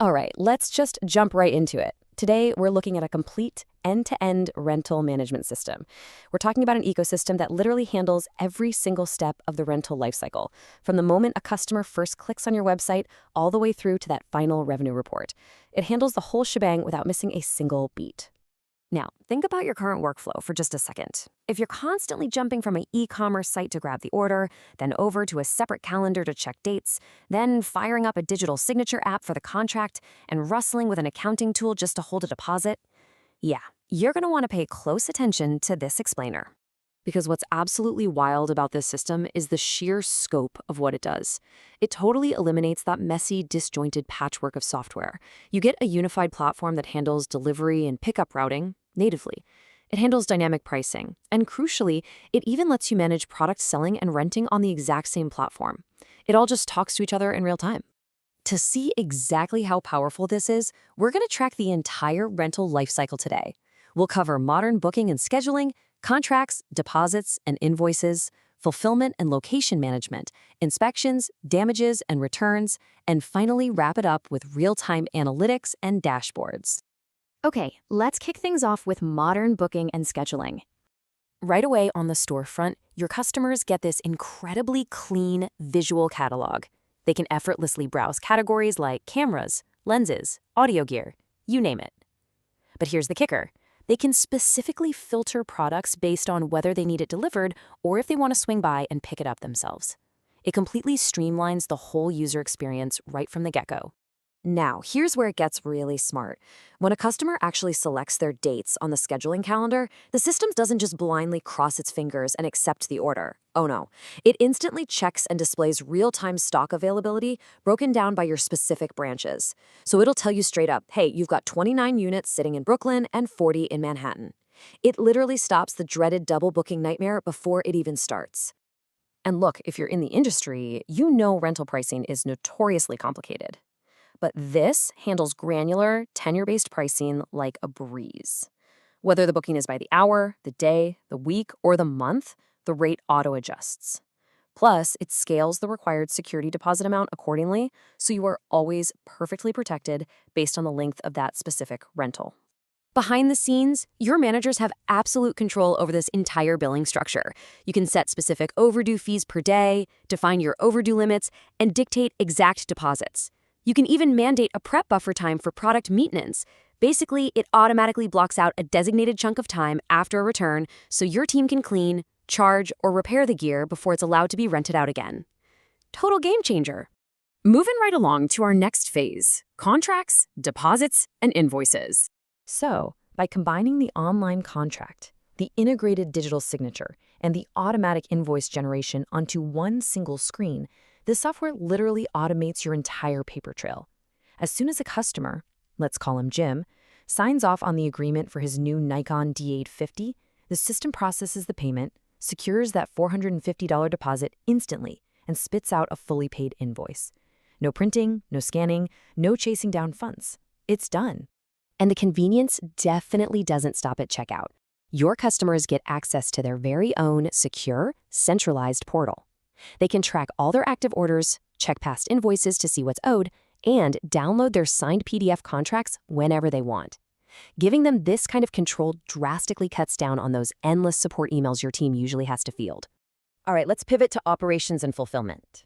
All right, let's just jump right into it. Today, we're looking at a complete end-to-end rental management system. We're talking about an ecosystem that literally handles every single step of the rental lifecycle, from the moment a customer first clicks on your website all the way through to that final revenue report. It handles the whole shebang without missing a single beat. Now, think about your current workflow for just a second. If you're constantly jumping from an e-commerce site to grab the order, then over to a separate calendar to check dates, then firing up a digital signature app for the contract, and rustling with an accounting tool just to hold a deposit, yeah, you're going to want to pay close attention to this explainer. Because what's absolutely wild about this system is the sheer scope of what it does. It totally eliminates that messy, disjointed patchwork of software. You get a unified platform that handles delivery and pickup routing natively. It handles dynamic pricing, and crucially, it even lets you manage product selling and renting on the exact same platform. It all just talks to each other in real time. To see exactly how powerful this is, we're going to track the entire rental lifecycle today. We'll cover modern booking and scheduling, contracts, deposits and invoices, fulfillment and location management, inspections, damages and returns, and finally wrap it up with real-time analytics and dashboards. Okay, let's kick things off with modern booking and scheduling. Right away on the storefront, your customers get this incredibly clean visual catalog. They can effortlessly browse categories like cameras, lenses, audio gear, you name it. But here's the kicker. They can specifically filter products based on whether they need it delivered or if they want to swing by and pick it up themselves. It completely streamlines the whole user experience right from the get-go. Now, here's where it gets really smart. When a customer actually selects their dates on the scheduling calendar, the system doesn't just blindly cross its fingers and accept the order. Oh no. It instantly checks and displays real-time stock availability broken down by your specific branches. So it'll tell you straight up, hey, you've got 29 units sitting in Brooklyn and 40 in Manhattan. It literally stops the dreaded double booking nightmare before it even starts. And look, if you're in the industry, you know rental pricing is notoriously complicated. But this handles granular, tenure-based pricing like a breeze. Whether the booking is by the hour, the day, the week, or the month, the rate auto-adjusts. Plus, it scales the required security deposit amount accordingly, so you are always perfectly protected based on the length of that specific rental. Behind the scenes, your managers have absolute control over this entire billing structure. You can set specific overdue fees per day, define your overdue limits, and dictate exact deposits. You can even mandate a prep buffer time for product maintenance. Basically, it automatically blocks out a designated chunk of time after a return so your team can clean, charge, or repair the gear before it's allowed to be rented out again. Total game changer. Moving right along to our next phase, contracts, deposits, and invoices. So, by combining the online contract, the integrated digital signature, and the automatic invoice generation onto one single screen, this software literally automates your entire paper trail. As soon as a customer, let's call him Jim, signs off on the agreement for his new Nikon D850, the system processes the payment, secures that $450 deposit instantly, and spits out a fully paid invoice. No printing, no scanning, no chasing down funds. It's done. And the convenience definitely doesn't stop at checkout. Your customers get access to their very own secure, centralized portal. They can track all their active orders, check past invoices to see what's owed, and download their signed PDF contracts whenever they want. Giving them this kind of control drastically cuts down on those endless support emails your team usually has to field. All right, let's pivot to operations and fulfillment.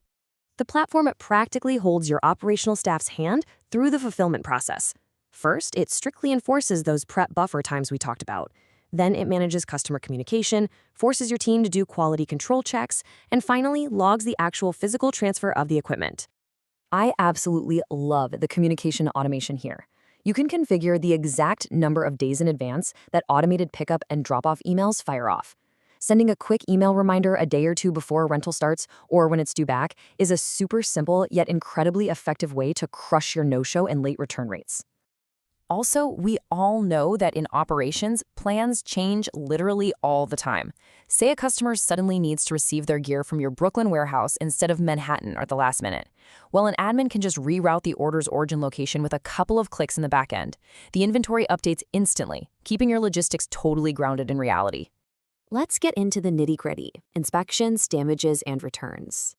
The platform practically holds your operational staff's hand through the fulfillment process. First, it strictly enforces those prep buffer times we talked about. Then it manages customer communication, forces your team to do quality control checks, and finally logs the actual physical transfer of the equipment. I absolutely love the communication automation here. You can configure the exact number of days in advance that automated pickup and drop-off emails fire off. Sending a quick email reminder a day or two before a rental starts or when it's due back is a super simple yet incredibly effective way to crush your no-show and late return rates. Also, we all know that in operations, plans change literally all the time. Say a customer suddenly needs to receive their gear from your Brooklyn warehouse instead of Manhattan at the last minute. Well, an admin can just reroute the order's origin location with a couple of clicks in the back end. The inventory updates instantly, keeping your logistics totally grounded in reality. Let's get into the nitty-gritty: inspections, damages, and returns.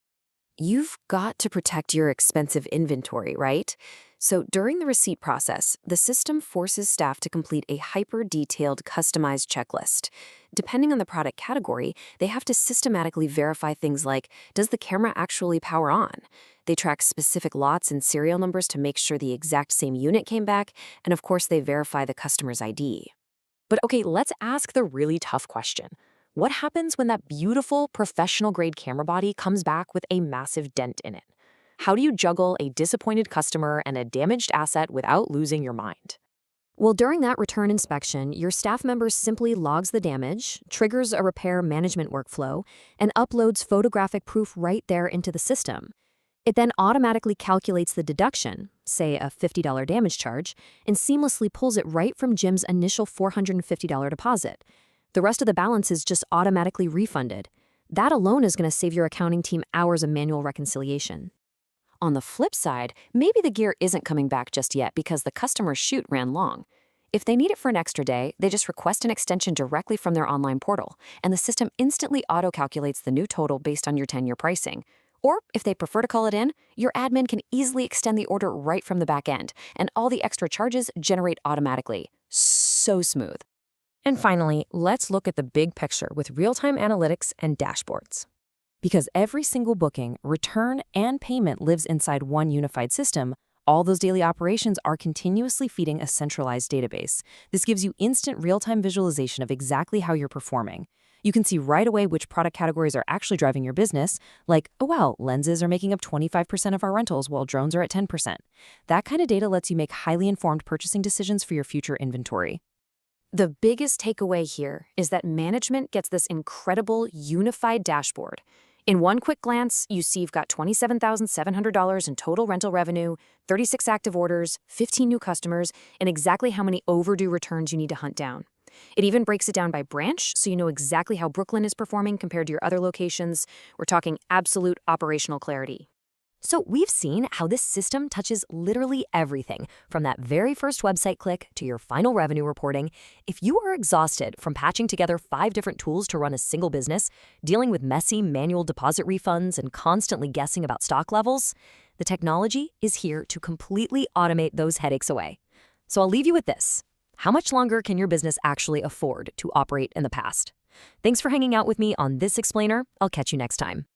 You've got to protect your expensive inventory, right? So during the receipt process, the system forces staff to complete a hyper-detailed, customized checklist. Depending on the product category, they have to systematically verify things like, does the camera actually power on? They track specific lots and serial numbers to make sure the exact same unit came back, and of course they verify the customer's ID. But okay, let's ask the really tough question. What happens when that beautiful, professional-grade camera body comes back with a massive dent in it? How do you juggle a disappointed customer and a damaged asset without losing your mind? Well, during that return inspection, your staff member simply logs the damage, triggers a repair management workflow, and uploads photographic proof right there into the system. It then automatically calculates the deduction, say a $50 damage charge, and seamlessly pulls it right from Jim's initial $450 deposit. The rest of the balance is just automatically refunded. That alone is going to save your accounting team hours of manual reconciliation. On the flip side, maybe the gear isn't coming back just yet because the customer's shoot ran long. If they need it for an extra day, they just request an extension directly from their online portal, and the system instantly auto-calculates the new total based on your 10-year pricing. Or, if they prefer to call it in, your admin can easily extend the order right from the back end, and all the extra charges generate automatically. So smooth. And finally, let's look at the big picture with real-time analytics and dashboards. Because every single booking, return, and payment lives inside one unified system, all those daily operations are continuously feeding a centralized database. This gives you instant real-time visualization of exactly how you're performing. You can see right away which product categories are actually driving your business, like, oh wow, lenses are making up 25% of our rentals while drones are at 10%. That kind of data lets you make highly informed purchasing decisions for your future inventory. The biggest takeaway here is that management gets this incredible unified dashboard. In one quick glance, you see you've got $27,700 in total rental revenue, 36 active orders, 15 new customers, and exactly how many overdue returns you need to hunt down. It even breaks it down by branch, so you know exactly how Brooklyn is performing compared to your other locations. We're talking absolute operational clarity. So we've seen how this system touches literally everything, from that very first website click to your final revenue reporting. If you are exhausted from patching together 5 different tools to run a single business, dealing with messy manual deposit refunds, and constantly guessing about stock levels, the technology is here to completely automate those headaches away. So I'll leave you with this. How much longer can your business actually afford to operate in the past? Thanks for hanging out with me on this explainer. I'll catch you next time.